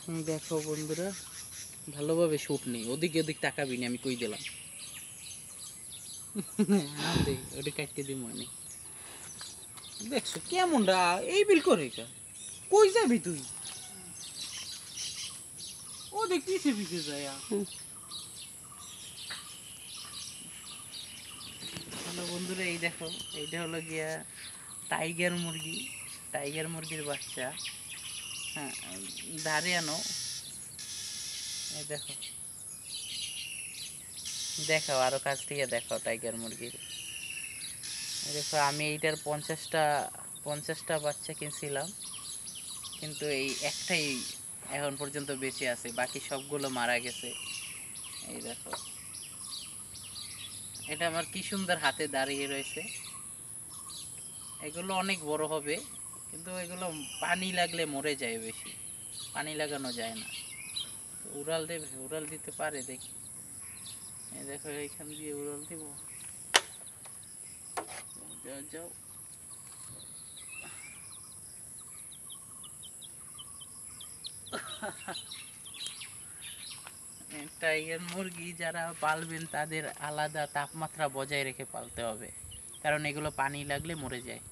দেখো বন্ধুরা, ভালোভাবে শুট নেই, ওদিকে ওদিক তাকাবি না, আমি কই দিলাম। ওটা কাটতে দিই মনে। দেখছো কেমনটা এই বিল করে কই যাবি তুই? ও দেখ পিছে পিছে যায়। হ্যালো বন্ধুরা, এই দেখো, এইটা হলো গিয়া টাইগার মুরগি, টাইগার মুরগির বাচ্চা। হ্যাঁ, ধারে আনো। এই দেখো, দেখাও আরো কাছ থেকে দেখাও টাইগার মুরগির। দেখো আমি এইটার 50টা বাচ্চা কিনছিলাম, কিন্তু এই একটাই এখন পর্যন্ত বেঁচে আছে, বাকি সবগুলো মারা গেছে। এই দেখো, এটা আমার কি সুন্দর হাতে দাঁড়িয়ে রয়েছে। এগুলো অনেক বড় হবে, কিন্তু এগুলো পানি লাগলে মরে যায়, বেশি পানি লাগানো যায় না। উড়াল দেবে, উড়াল দিতে পারে দেখি। এই দেখো, এইখান দিয়ে উড়াল দিব। যাও যাও। টাইগার মুরগি যারা পালবেন তাদের আলাদা তাপমাত্রা বজায় রেখে পালতে হবে, কারণ এগুলো পানি লাগলে মরে যায়।